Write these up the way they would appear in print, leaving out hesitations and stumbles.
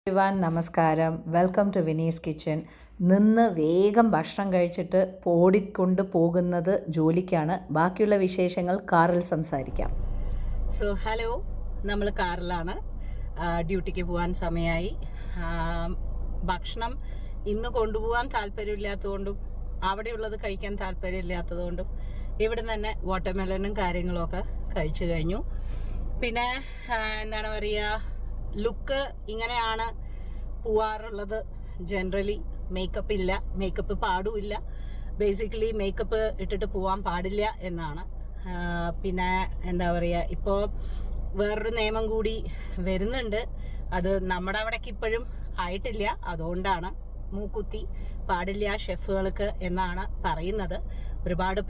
Everyone നമസ്കാരം. Welcome to Vini's kitchen. നിന്ന് വേഗം ഭക്ഷണം കഴിച്ചിട്ട് ഓടിക്കൊണ്ട് പോകുന്നത് ജോലിക്കാണ്. ബാക്കിയുള്ള വിശേഷങ്ങൾ കാറിൽ സംസാരിക്കാം. ഹലോ, നമ്മൾ കാറിലാണ്. ഡ്യൂട്ടിക്ക് പോകാൻ സമയമായി. ഭക്ഷണം ഇന്ന് കൊണ്ടുപോകാൻ താല്പര്യമില്ലാത്തതുകൊണ്ടും അവിടെയുള്ളത് കഴിക്കാൻ താല്പര്യമില്ലാത്തതുകൊണ്ടും ഇവിടെ തന്നെ വാട്ടർമെലനും കാര്യങ്ങളൊക്കെ കഴിച്ചു കഴിഞ്ഞു. പിന്നെ എന്താണ് പറയുക, ലുക്ക് ഇങ്ങനെയാണ് പോവാറുള്ളത്. ജനറലി മേക്കപ്പ് ഇല്ല, മേക്കപ്പ് പാടുമില്ല. ബേസിക്കലി മേക്കപ്പ് ഇട്ടിട്ട് പോവാൻ പാടില്ല എന്നാണ്. പിന്നെ എന്താ പറയുക, ഇപ്പോൾ വേറൊരു നിയമം കൂടി വരുന്നുണ്ട്. അത് നമ്മുടെ അവിടേക്ക് ഇപ്പോഴും ആയിട്ടില്ല. അതുകൊണ്ടാണ് മൂക്കുത്തി പാടില്ല ഷെഫുകൾക്ക് എന്നാണ് പറയുന്നത്. ഒരുപാട്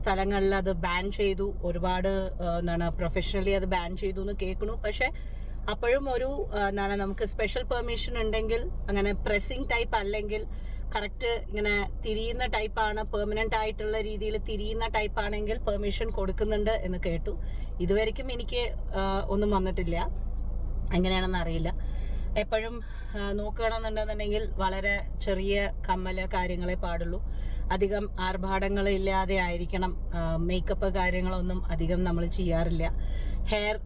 സ്ഥലങ്ങളിൽ അത് ബാൻ ചെയ്തു, ഒരുപാട് എന്താണ് പ്രൊഫഷണലി അത് ബാൻ ചെയ്തു എന്ന് കേൾക്കണു. പക്ഷെ അപ്പോഴും ഒരു എന്താണ് നമുക്ക് സ്പെഷ്യൽ പെർമിഷൻ ഉണ്ടെങ്കിൽ, അങ്ങനെ പ്രസ്സിങ് ടൈപ്പ് അല്ലെങ്കിൽ കറക്റ്റ് ഇങ്ങനെ തിരിയുന്ന ടൈപ്പാണ്, പെർമനന്റ് ആയിട്ടുള്ള രീതിയിൽ തിരിയുന്ന ടൈപ്പ് ആണെങ്കിൽ പെർമിഷൻ കൊടുക്കുന്നുണ്ട് എന്ന് കേട്ടു. ഇതുവരെയ്ക്കും എനിക്ക് ഒന്നും വന്നിട്ടില്ല, എങ്ങനെയാണെന്ന് അറിയില്ല. എപ്പോഴും നോക്കുകയാണെന്നുണ്ടെന്നുണ്ടെങ്കിൽ വളരെ ചെറിയ കമ്മല് കാര്യങ്ങളെ പാടുള്ളൂ. അധികം ആർഭാടങ്ങളില്ലാതെ ആയിരിക്കണം. മേക്കപ്പ് കാര്യങ്ങളൊന്നും അധികം നമ്മൾ ചെയ്യാറില്ല. ഹെയർ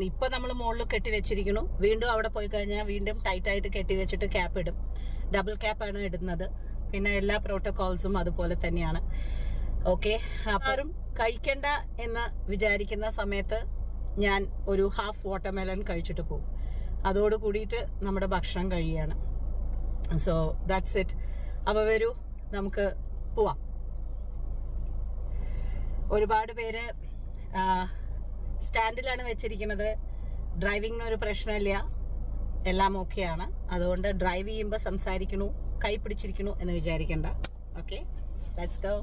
ഇപ്പൊ നമ്മൾ മുകളിൽ കെട്ടി വെച്ചിരിക്കുന്നു. വീണ്ടും അവിടെ പോയി കഴിഞ്ഞാൽ വീണ്ടും ടൈറ്റായിട്ട് കെട്ടി വെച്ചിട്ട് ക്യാപ്പ് ഇടും. ഡബിൾ ക്യാപ്പാണ് ഇടുന്നത്. പിന്നെ എല്ലാ പ്രോട്ടോകോൾസും അതുപോലെ തന്നെയാണ്. ഓക്കെ, അപ്പം കഴിക്കണ്ട എന്ന് വിചാരിക്കുന്ന സമയത്ത് ഞാൻ ഒരു ഹാഫ് വാട്ടർമെലൺ കഴിച്ചിട്ട് പോകും. അതോട് കൂടിയിട്ട് നമ്മുടെ ഭക്ഷണം കഴിയാണ്. So that's it. അപ്പോൾ വരൂ, നമുക്ക് പോവാം. ഒരുപാട് പേര് സ്റ്റാൻഡിലാണ് വെച്ചിരിക്കുന്നത്. ഡ്രൈവിങ്ങിന് ഒരു പ്രശ്നമില്ല, എല്ലാം ഓക്കെയാണ്. അതുകൊണ്ട് ഡ്രൈവ് ചെയ്യുമ്പോൾ സംസാരിക്കണു, കൈ പിടിച്ചിരിക്കണു എന്ന് വിചാരിക്കണ്ട. Okay, let's go.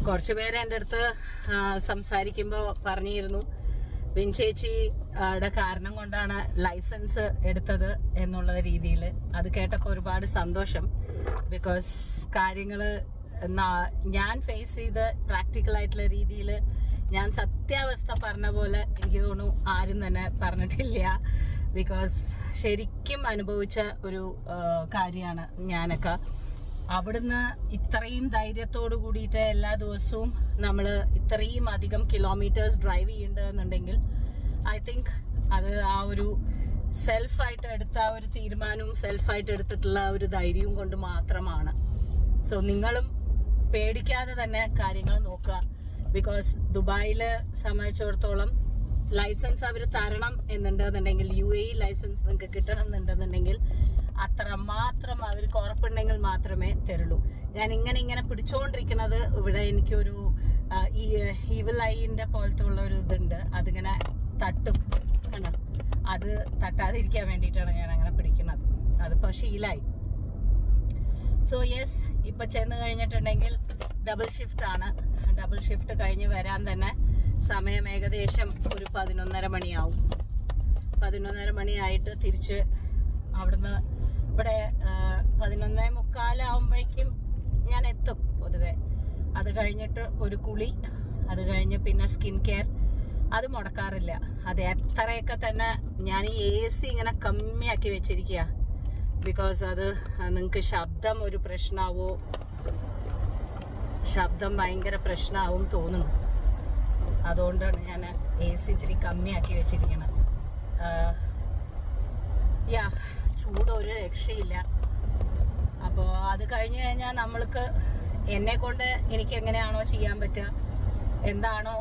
കുറച്ചു പേര് എൻ്റെ അടുത്ത് സംസാരിക്കുമ്പോൾ പറഞ്ഞിരുന്നു, വിൻചേച്ചിയുടെ കാരണം കൊണ്ടാണ് ലൈസൻസ് എടുത്തത് എന്നുള്ള രീതിയിൽ. അത് കേട്ടപ്പോൾ ഒരുപാട് സന്തോഷം. ബിക്കോസ് കാര്യങ്ങൾ ഞാൻ ഫേസ് ചെയ്ത് പ്രാക്ടിക്കലായിട്ടുള്ള രീതിയിൽ ഞാൻ സത്യാവസ്ഥ പറഞ്ഞ പോലെ എനിക്ക് തോന്നുന്നു ആരും തന്നെ പറഞ്ഞിട്ടില്ല. ബിക്കോസ് ശരിക്കും അനുഭവിച്ച ഒരു കാര്യമാണ് ഞാനൊക്കെ. അവിടുന്ന് ഇത്രയും ധൈര്യത്തോട് കൂടിയിട്ട് എല്ലാ ദിവസവും നമ്മൾ ഇത്രയും അധികം കിലോമീറ്റേഴ്സ് ഡ്രൈവ് ചെയ്യേണ്ടതെന്നുണ്ടെങ്കിൽ ഐ തിങ്ക് അത് ആ ഒരു സെൽഫായിട്ട് എടുത്ത ആ ഒരു തീരുമാനവും സെൽഫായിട്ട് എടുത്തിട്ടുള്ള ഒരു ധൈര്യവും കൊണ്ട് മാത്രമാണ്. സോ നിങ്ങളും പേടിക്കാതെ തന്നെ കാര്യങ്ങൾ നോക്കുക. ബിക്കോസ് ദുബായിൽ സംബന്ധിച്ചിടത്തോളം ലൈസൻസ് അവർ തരണം എന്നുണ്ടെന്നുണ്ടെങ്കിൽ, UAE ലൈസൻസ് നിങ്ങൾക്ക് കിട്ടണം എന്നുണ്ടെന്നുണ്ടെങ്കിൽ അത്രമാത്രം അവർക്ക് ഉറപ്പുണ്ടെങ്കിൽ മാത്രമേ തരുള്ളൂ. ഞാൻ ഇങ്ങനെ പിടിച്ചുകൊണ്ടിരിക്കുന്നത് ഇവിടെ എനിക്കൊരു ഈവിൽ ഐൻ്റെ പോലത്തെ ഉള്ള ഒരു ഇതുണ്ട്. അതിങ്ങനെ തട്ടും കണ്ടോ, അത് തട്ടാതിരിക്കാൻ വേണ്ടിയിട്ടാണ് ഞാൻ അങ്ങനെ പിടിക്കുന്നത്. അതിപ്പോൾ ശീലായി. സോ യെസ്, ഇപ്പം ചെന്ന് കഴിഞ്ഞിട്ടുണ്ടെങ്കിൽ ഡബിൾ ഷിഫ്റ്റ് ആണ്. ഡബിൾ ഷിഫ്റ്റ് കഴിഞ്ഞ് വരാൻ തന്നെ സമയം ഏകദേശം ഒരു 11:30 മണിയാവും. 11:30 മണിയായിട്ട് തിരിച്ച് അവിടുന്ന് ഇവിടെ 11:45 ഞാൻ എത്തും പൊതുവെ. അത് കഴിഞ്ഞിട്ട് ഒരു കുളി, അത് കഴിഞ്ഞ് പിന്നെ സ്കിൻ കെയർ, അത് മുടക്കാറില്ല. അത് എത്രയൊക്കെ തന്നെ ഞാൻ ഈ AC ഇങ്ങനെ കമ്മിയാക്കി വെച്ചിരിക്കുക. ബിക്കോസ് അത് നിങ്ങൾക്ക് ശബ്ദം ഒരു പ്രശ്നമാവോ, ശബ്ദം ഭയങ്കര പ്രശ്നമാവും തോന്നുന്നു. അതുകൊണ്ടാണ് ഞാൻ AC ഇത്തിരി കമ്മിയാക്കി വെച്ചിരിക്കുന്നത്. ചൂട് ഒരു രക്ഷയില്ല. അപ്പോൾ അത് കഴിഞ്ഞ് കഴിഞ്ഞാൽ നമ്മൾക്ക് എന്നെ കൊണ്ട് എനിക്ക് എങ്ങനെയാണോ ചെയ്യാൻ പറ്റുക, എന്താണോ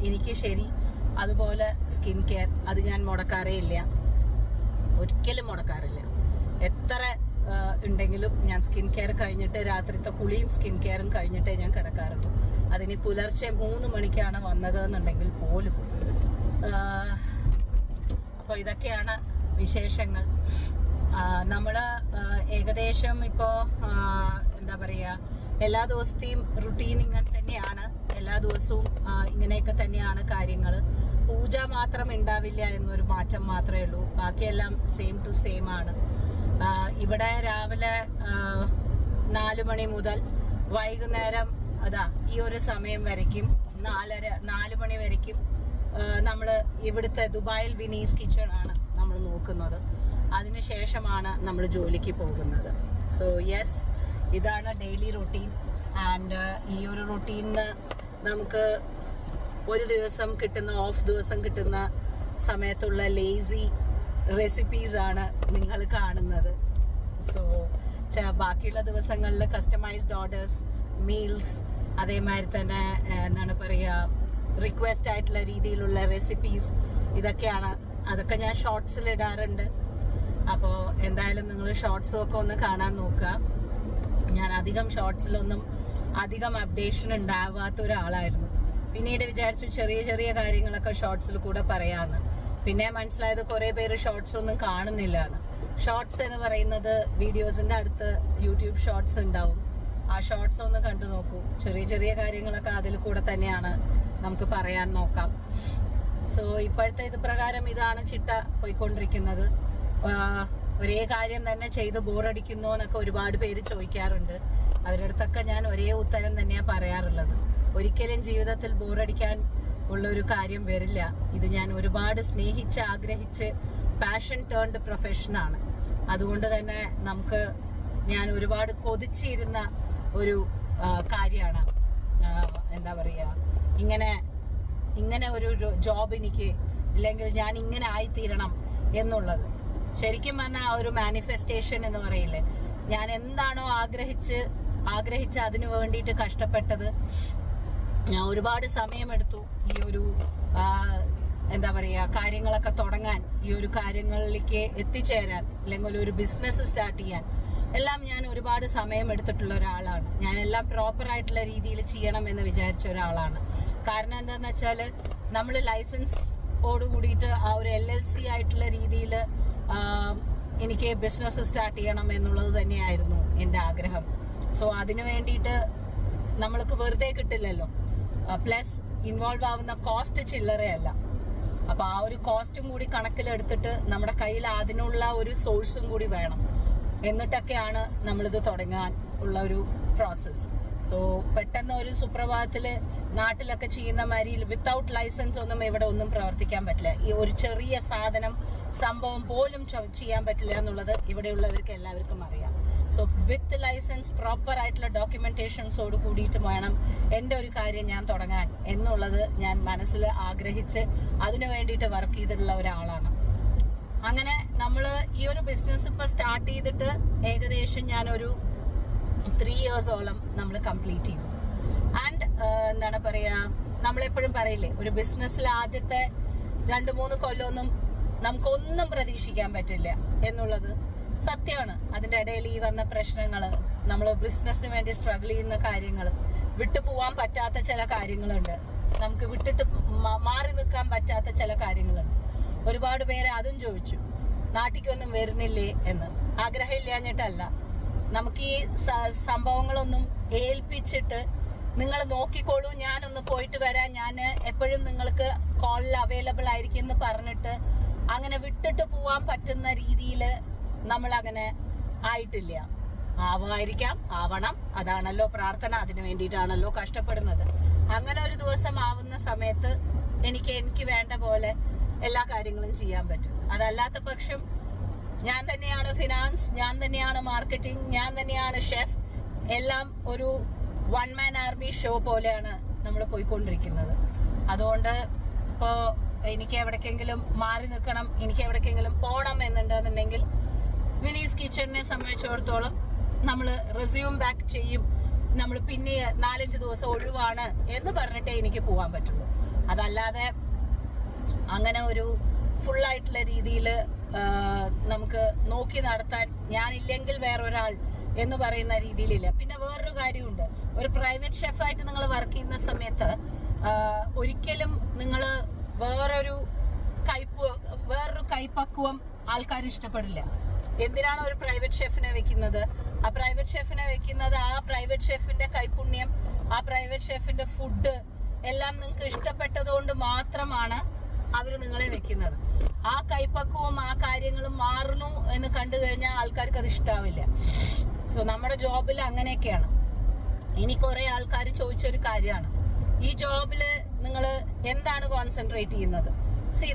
എനിക്ക് ശരി, അതുപോലെ സ്കിൻ കെയർ അത് ഞാൻ മുടക്കാറേ ഇല്ല, ഒരിക്കലും മുടക്കാറില്ല. എത്ര ഉണ്ടെങ്കിലും ഞാൻ സ്കിൻ കെയർ കഴിഞ്ഞിട്ട്, രാത്രിത്തെ കുളിയും സ്കിൻ കെയറും കഴിഞ്ഞിട്ടേ ഞാൻ കിടക്കാറുള്ളൂ. അതിന് പുലർച്ചെ 3 മണിക്കാണ് വന്നതെന്നുണ്ടെങ്കിൽ പോലും. അപ്പോൾ ഇതൊക്കെയാണ് വിശേഷങ്ങൾ. നമ്മൾ ഏകദേശം ഇപ്പോൾ എന്താ പറയുക, എല്ലാ ദിവസത്തെയും റുട്ടീൻ ഇങ്ങനെ തന്നെയാണ്. എല്ലാ ദിവസവും ഇങ്ങനെയൊക്കെ തന്നെയാണ് കാര്യങ്ങൾ. പൂജ മാത്രം ഉണ്ടാവില്ല എന്നൊരു മാറ്റം മാത്രമേ ഉള്ളൂ. ബാക്കിയെല്ലാം സെയിം ടു സെയിം ആണ്. ഇവിടെ രാവിലെ 4 മണി മുതൽ വൈകുന്നേരം ഈ ഒരു സമയം വരയ്ക്കും 4 മണി വരയ്ക്കും നമ്മൾ ഇവിടുത്തെ ദുബായിൽ വിനീസ് കിച്ചൺ ആണ് നമ്മൾ നോക്കുന്നത്. അതിനുശേഷമാണ് നമ്മൾ ജോലിക്ക് പോകുന്നത്. സോ യെസ്, ഇതാണ് ഡെയിലി റൊട്ടീൻ. ആൻഡ് ഈ ഒരു റൊട്ടീനിന് നമുക്ക് ഒരു ദിവസം കിട്ടുന്ന ഓഫ് ദിവസം കിട്ടുന്ന സമയത്തുള്ള ലേസി റെസിപ്പീസ് ആണ് നിങ്ങൾ കാണുന്നത്. സോ ബാക്കിയുള്ള ദിവസങ്ങളിൽ കസ്റ്റമൈസ്ഡ് ഓർഡേഴ്സ്, മീൽസ്, അതേമാതിരി തന്നെ എന്താണ് പറയുക, റിക്വസ്റ്റ് ആയിട്ടുള്ള രീതിയിലുള്ള റെസിപ്പീസ്, ഇതൊക്കെയാണ്. അതൊക്കെ ഞാൻ ഷോർട്സിൽ ഇടാറുണ്ട്. അപ്പോൾ എന്തായാലും നിങ്ങൾ ഷോർട്സും ഒക്കെ ഒന്ന് കാണാൻ നോക്കുക. ഞാൻ അധികം ഷോർട്സിലൊന്നും അധികം അപ്ഡേഷൻ ഉണ്ടാവാത്ത ഒരാളായിരുന്നു. പിന്നീട് വിചാരിച്ചു ചെറിയ ചെറിയ കാര്യങ്ങളൊക്കെ ഷോർട്സിൽ കൂടെ പറയാമെന്ന്. പിന്നെ മനസ്സിലായത് കുറേ പേര് ഷോർട്സ് ഒന്നും കാണുന്നില്ല എന്ന്. ഷോർട്സ് എന്ന് പറയുന്നത് വീഡിയോസിൻ്റെ അടുത്ത് യൂട്യൂബ് ഷോർട്സ് ഉണ്ടാവും. ആ ഷോർട്സ് ഒന്ന് കണ്ടു നോക്കൂ. ചെറിയ ചെറിയ കാര്യങ്ങളൊക്കെ അതിൽ കൂടെ തന്നെയാണ് നമുക്ക് പറയാൻ നോക്കാം. സോ ഇപ്പോഴത്തെ ഇത് പ്രകാരം ഇതാണ് ചിട്ട പോയിക്കൊണ്ടിരിക്കുന്നത്. ഒരേ കാര്യം തന്നെ ചെയ്ത് ബോറടിക്കുന്നോ എന്നൊക്കെ ഒരുപാട് പേര് ചോദിക്കാറുണ്ട്. അവരുടെ അടുത്തൊക്കെ ഞാൻ ഒരേ ഉത്തരം തന്നെയാണ് പറയാറുള്ളത്. ഒരിക്കലും ജീവിതത്തിൽ ബോറടിക്കാൻ ഉള്ളൊരു കാര്യം വരില്ല. ഇത് ഞാൻ ഒരുപാട് സ്നേഹിച്ച് ആഗ്രഹിച്ച് പാഷൻ ടേൺഡ് പ്രൊഫഷനാണ്. അതുകൊണ്ട് തന്നെ ഞാൻ ഒരുപാട് കൊതിച്ചിരുന്ന ഒരു കാര്യമാണ്. എന്താ പറയുക, ഇങ്ങനെ ഒരു ജോബ് എനിക്ക്, ഇല്ലെങ്കിൽ ഞാൻ ഇങ്ങനെ ആയിത്തീരണം എന്നുള്ളത്. ശരിക്കും പറഞ്ഞാൽ ആ ഒരു മാനിഫെസ്റ്റേഷൻ എന്ന് പറയില്ലേ, ഞാൻ എന്താണോ ആഗ്രഹിച്ച് അതിനു വേണ്ടിയിട്ട് കഷ്ടപ്പെട്ടത്. ഞാൻ ഒരുപാട് സമയമെടുത്തു ഈ ഒരു എന്താ പറയുക കാര്യങ്ങളൊക്കെ തുടങ്ങാൻ, ഈ ഒരു കാര്യങ്ങളിലേക്ക് എത്തിച്ചേരാൻ, അല്ലെങ്കിൽ ഒരു ബിസിനസ് സ്റ്റാർട്ട് ചെയ്യാൻ. എല്ലാം ഞാൻ ഒരുപാട് സമയം എടുത്തിട്ടുള്ള ഒരാളാണ്. ഞാൻ എല്ലാം പ്രോപ്പറായിട്ടുള്ള രീതിയിൽ ചെയ്യണം എന്ന് വിചാരിച്ച ഒരാളാണ്. കാരണം എന്താണെന്ന് വെച്ചാൽ നമ്മൾ ലൈസൻസോട് കൂടിയിട്ട് ആ ഒരു LLC ആയിട്ടുള്ള രീതിയിൽ എനിക്ക് ബിസിനസ് സ്റ്റാർട്ട് ചെയ്യണം എന്നുള്ളത് തന്നെയായിരുന്നു എൻ്റെ ആഗ്രഹം. സോ അതിനു വേണ്ടിയിട്ട് നമ്മൾക്ക് വെറുതെ കിട്ടില്ലല്ലോ. പ്ലസ് ഇൻവോൾവ് ആവുന്ന കോസ്റ്റ് ചില്ലറയല്ല. അപ്പൊ ആ ഒരു കോസ്റ്റും കൂടി കണക്കിലെടുത്തിട്ട് നമ്മുടെ കയ്യിൽ അതിനുള്ള ഒരു സോഴ്സും കൂടി വേണം. എന്നിട്ടൊക്കെയാണ് നമ്മളിത് തുടങ്ങാൻ ഉള്ള ഒരു പ്രോസസ്സ്. സോ പെട്ടെന്ന് ഒരു സുപ്രഭാതത്തില് നാട്ടിലൊക്കെ ചെയ്യുന്ന മാതിരി വിത്തൗട്ട് ലൈസൻസ് ഒന്നും ഇവിടെ ഒന്നും പ്രവർത്തിക്കാൻ പറ്റില്ല. ഈ ഒരു ചെറിയ സംഭവം പോലും ചെയ്യാൻ പറ്റില്ല എന്നുള്ളത് ഇവിടെയുള്ളവർക്ക് എല്ലാവർക്കും അറിയാം. സോ വിത്ത് ലൈസൻസ്, പ്രോപ്പർ ആയിട്ടുള്ള ഡോക്യുമെന്റേഷൻസോട് കൂടിയിട്ട് വേണം എൻ്റെ ഒരു കാര്യം ഞാൻ തുടങ്ങാൻ എന്നുള്ളത് ഞാൻ മനസ്സിൽ ആഗ്രഹിച്ച് അതിനു വേണ്ടിയിട്ട് വർക്ക് ചെയ്തിട്ടുള്ള ഒരാളാണ്. അങ്ങനെ നമ്മൾ ഈ ഒരു ബിസിനസ് ഇപ്പൊ സ്റ്റാർട്ട് ചെയ്തിട്ട് ഏകദേശം ഞാനൊരു 3 ഇയേഴ്സോളം നമ്മൾ കംപ്ലീറ്റ് ചെയ്തു. ആൻഡ് എന്താണ് പറയാ, നമ്മളെപ്പോഴും പറയില്ലേ, ഒരു ബിസിനസ്സിൽ ആദ്യത്തെ 2-3 കൊല്ലമൊന്നും നമുക്കൊന്നും പ്രതീക്ഷിക്കാൻ പറ്റില്ല എന്നുള്ളത് സത്യമാണ്. അതിന്റെ ഇടയിൽ ഈ വന്ന പ്രശ്നങ്ങള്, നമ്മൾ ബിസിനസ്സിന് വേണ്ടി സ്ട്രഗിൾ ചെയ്യുന്ന കാര്യങ്ങൾ, വിട്ടുപോവാൻ പറ്റാത്ത ചില കാര്യങ്ങളുണ്ട്, നമുക്ക് വിട്ടിട്ട് മാറി നിൽക്കാൻ പറ്റാത്ത ചില കാര്യങ്ങളുണ്ട്. ഒരുപാട് പേര് അതും ചോദിച്ചു, നാട്ടിക്കൊന്നും വരുന്നില്ലേ എന്ന്. ആഗ്രഹമില്ലാഞ്ഞിട്ടല്ല, നമുക്ക് ഈ സംഭവങ്ങളൊന്നും ഏൽപ്പിച്ചിട്ട് നിങ്ങൾ നോക്കിക്കോളൂ, ഞാനൊന്ന് പോയിട്ട് വരാം, ഞാൻ എപ്പോഴും നിങ്ങൾക്ക് കോളിൽ അവൈലബിൾ ആയിരിക്കും എന്ന് പറഞ്ഞിട്ട് അങ്ങനെ വിട്ടിട്ട് പോവാൻ പറ്റുന്ന രീതിയിൽ നമ്മൾ അങ്ങനെ ആയിട്ടില്ല. ആവണം, അതാണല്ലോ പ്രാർത്ഥന, അതിനു വേണ്ടിയിട്ടാണല്ലോ കഷ്ടപ്പെടുന്നത്. അങ്ങനെ ഒരു ദിവസം ആവുന്ന സമയത്ത് എനിക്ക് വേണ്ട പോലെ എല്ലാ കാര്യങ്ങളും ചെയ്യാൻ പറ്റും. അതല്ലാത്ത പക്ഷം ഞാൻ തന്നെയാണ് ഫിനാൻസ്, ഞാൻ തന്നെയാണ് മാർക്കറ്റിംഗ്, ഞാൻ തന്നെയാണ് ഷെഫ്, എല്ലാം ഒരു 1 man ആർമി ഷോ പോലെയാണ് നമ്മൾ പോയിക്കൊണ്ടിരിക്കുന്നത്. അതുകൊണ്ട് ഇപ്പോൾ എനിക്ക് എവിടേക്കെങ്കിലും മാറി നിൽക്കണം, എനിക്ക് എവിടേക്കെങ്കിലും പോകണം എന്നുണ്ടെന്നുണ്ടെങ്കിൽ വിനീസ് കിച്ചണിനെ സംബന്ധിച്ചിടത്തോളം നമ്മൾ റെസ്യൂം ബാക്ക് ചെയ്യും. നമ്മൾ പിന്നെ 4-5 ദിവസം ഒഴിവാണ് എന്ന് പറഞ്ഞിട്ടേ എനിക്ക് പോകാൻ പറ്റുള്ളൂ. അതല്ലാതെ അങ്ങനെ ഒരു ഫുള്ളായിട്ടുള്ള രീതിയിൽ നമുക്ക് നോക്കി നടത്താൻ ഞാനില്ലെങ്കിൽ വേറൊരാൾ എന്ന് പറയുന്ന രീതിയിലില്ല. പിന്നെ വേറൊരു കാര്യമുണ്ട്, ഒരു പ്രൈവറ്റ് ഷെഫായിട്ട് നിങ്ങൾ വർക്ക് ചെയ്യുന്ന സമയത്ത് ഒരിക്കലും നിങ്ങൾ വേറൊരു കൈപ്പക്വം ആൾക്കാർ ഇഷ്ടപ്പെടില്ല. എന്തിനാണ് ഒരു പ്രൈവറ്റ് ഷെഫിനെ വെക്കുന്നത്? ആ പ്രൈവറ്റ് ഷെഫിന്റെ കൈപുണ്യം, ആ പ്രൈവറ്റ് ഷെഫിന്റെ ഫുഡ് എല്ലാം നിങ്ങൾക്ക് ഇഷ്ടപ്പെട്ടതുകൊണ്ട് മാത്രമാണ് അവര് നിങ്ങളെ വെക്കുന്നത്. ആ കൈപ്പക്കവും ആ കാര്യങ്ങളും മാറുന്നു എന്ന് കണ്ടു കഴിഞ്ഞാൽ ആൾക്കാർക്ക് അത് ഇഷ്ടാവില്ല. സോ നമ്മുടെ ജോബിൽ അങ്ങനെയൊക്കെയാണ്. ഇനി കുറെ ആൾക്കാർ ചോദിച്ചൊരു കാര്യമാണ്, ഈ ജോബില് നിങ്ങൾ എന്താണ് കോൺസെൻട്രേറ്റ് ചെയ്യുന്നത്?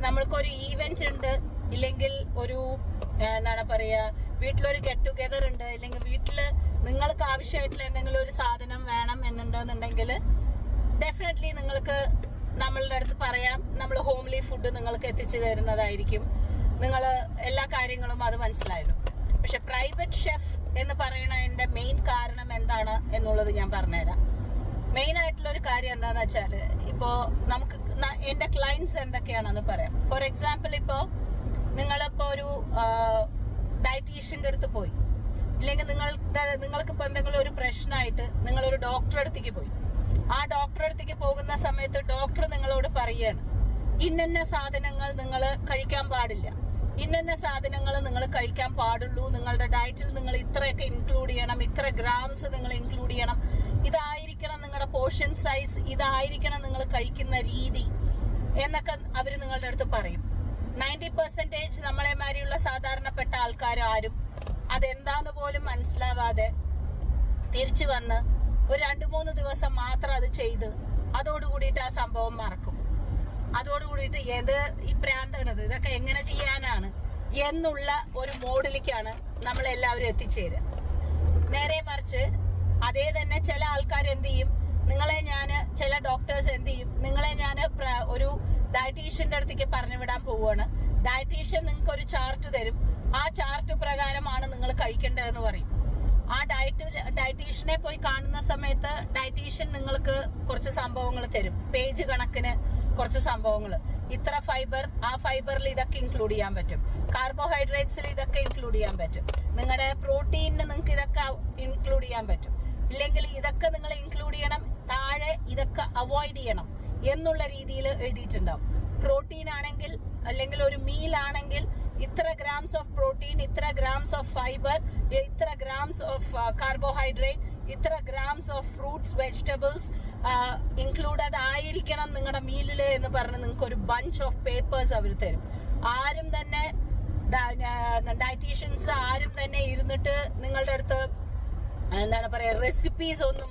നമ്മൾക്കൊരു ഈവന്റ് ഉണ്ട്, ഇല്ലെങ്കിൽ ഒരു എന്താണ് പറയാ, വീട്ടിലൊരു ഗെറ്റ് ടുഗെദർ ഉണ്ട്, ഇല്ലെങ്കിൽ വീട്ടില് നിങ്ങൾക്ക് ആവശ്യമായിട്ടുള്ള എന്തെങ്കിലും ഒരു സാധനം വേണം എന്നുണ്ടെന്നുണ്ടെങ്കിൽ ഡെഫിനറ്റ്ലി നിങ്ങൾക്ക് നമ്മളുടെ അടുത്ത് പറയാം, നമ്മൾ ഹോംലി ഫുഡ് നിങ്ങൾക്ക് എത്തിച്ചു തരുന്നതായിരിക്കും. നിങ്ങൾ എല്ലാ കാര്യങ്ങളും അത് മനസ്സിലായിരുന്നു. പക്ഷെ പ്രൈവറ്റ് ഷെഫ് എന്ന് പറയുന്നതിന്റെ മെയിൻ കാരണം എന്താണ് എന്നുള്ളത് ഞാൻ പറഞ്ഞുതരാം. മെയിൻ ആയിട്ടുള്ള ഒരു കാര്യം എന്താന്ന് വെച്ചാല്, ഇപ്പോ നമുക്ക് എന്റെ ക്ലയൻസ് എന്തൊക്കെയാണെന്ന് പറയാം. ഫോർ എക്സാമ്പിൾ, ഇപ്പോ നിങ്ങളിപ്പോ ഒരു ഡയറ്റീഷ്യന്റെ അടുത്ത് പോയി, ഇല്ലെങ്കിൽ നിങ്ങൾക്ക് ഇപ്പൊ എന്തെങ്കിലും ഒരു പ്രശ്നമായിട്ട് നിങ്ങളൊരു ഡോക്ടറെ അടുത്തേക്ക് പോയി. ആ ഡോക്ടറെ അടുത്തേക്ക് പോകുന്ന സമയത്ത് ഡോക്ടർ നിങ്ങളോട് പറയാണ്, ഇന്ന സാധനങ്ങൾ നിങ്ങൾ കഴിക്കാൻ പാടില്ല, ഇന്ന സാധനങ്ങൾ നിങ്ങൾ കഴിക്കാൻ പാടുള്ളൂ, നിങ്ങളുടെ ഡയറ്റിൽ നിങ്ങൾ ഇത്രയൊക്കെ ഇൻക്ലൂഡ് ചെയ്യണം, ഇത്ര ഗ്രാംസ് നിങ്ങൾ ഇൻക്ലൂഡ് ചെയ്യണം, ഇതായിരിക്കണം നിങ്ങളുടെ പോർഷൻ സൈസ്, ഇതായിരിക്കണം നിങ്ങൾ കഴിക്കുന്ന രീതി എന്നൊക്കെ അവര് നിങ്ങളുടെ അടുത്ത് പറയും. 90% നമ്മളെ മാതിരിയുള്ള സാധാരണപ്പെട്ട ആൾക്കാർ ആരും അതെന്താന്ന് പോലും മനസ്സിലാവാതെ തിരിച്ചു വന്ന് ഒരു 2-3 ദിവസം മാത്രം അത് ചെയ്ത് അതോടുകൂടിയിട്ട് ആ സംഭവം മറക്കും. അതോടുകൂടിയിട്ട് ഏത് ഈ പ്രാന്താണത്, ഇതൊക്കെ എങ്ങനെ ചെയ്യാനാണ് എന്നുള്ള ഒരു മോഡിലേക്കാണ് നമ്മളെല്ലാവരും എത്തിച്ചേരുക. നേരെ മറിച്ച് അതേ തന്നെ ചില ആൾക്കാർ എന്ത് ചെയ്യും, ചില ഡോക്ടേഴ്സ് എന്ത് ചെയ്യും, നിങ്ങളെ ഞാൻ ഒരു ഡയറ്റീഷ്യന്റെ അടുത്തേക്ക് പറഞ്ഞു വിടാൻ പോവുകയാണ്. ഡയറ്റീഷ്യൻ നിങ്ങൾക്ക് ഒരു ചാർട്ട് തരും, ആ ചാർട്ട് പ്രകാരമാണ് നിങ്ങൾ കഴിക്കേണ്ടതെന്ന് പറയും. ആ ഡയറ്റീഷ്യനെ പോയി കാണുന്ന സമയത്ത് ഡയറ്റീഷ്യൻ നിങ്ങൾക്ക് കുറച്ച് സംഭവങ്ങൾ തരും, പേജ് കണക്കിന് കുറച്ച് സംഭവങ്ങൾ. ഇത്ര ഫൈബർ, ആ ഫൈബറിൽ ഇതൊക്കെ ഇൻക്ലൂഡ് ചെയ്യാൻ പറ്റും, കാർബോഹൈഡ്രേറ്റ്സിൽ ഇതൊക്കെ ഇൻക്ലൂഡ് ചെയ്യാൻ പറ്റും, നിങ്ങളുടെ പ്രോട്ടീനിന് നിങ്ങൾക്ക് ഇതൊക്കെ ഇൻക്ലൂഡ് ചെയ്യാൻ പറ്റും, ഇല്ലെങ്കിൽ ഇതൊക്കെ നിങ്ങൾ ഇൻക്ലൂഡ് ചെയ്യണം, താഴെ ഇതൊക്കെ അവോയ്ഡ് ചെയ്യണം എന്നുള്ള രീതിയിൽ എഴുതിയിട്ടുണ്ടാവും. പ്രോട്ടീൻ ആണെങ്കിൽ, അല്ലെങ്കിൽ ഒരു മീൽ ആണെങ്കിൽ ഇത്ര ഗ്രാംസ് ഓഫ് പ്രോട്ടീൻ, ഇത്ര ഗ്രാംസ് ഓഫ് ഫൈബർ, ഇത്ര ഗ്രാംസ് ഓഫ് കാർബോഹൈഡ്രേറ്റ്, ഇത്ര grams of fruits vegetables included ആയിരിക്കണം നിങ്ങളുടെ മീലില് എന്ന് പറഞ്ഞ് നിങ്ങൾക്ക് ഒരു ബഞ്ച് ഓഫ് പേപ്പേഴ്സ് അവർ തരും. ആരും തന്നെ ഡയറ്റീഷ്യൻസ് ആരും തന്നെ ഇരുന്നിട്ട് നിങ്ങളുടെ അടുത്ത് എന്താണ് പറയാ, റെസിപ്പീസ് ഒന്നും,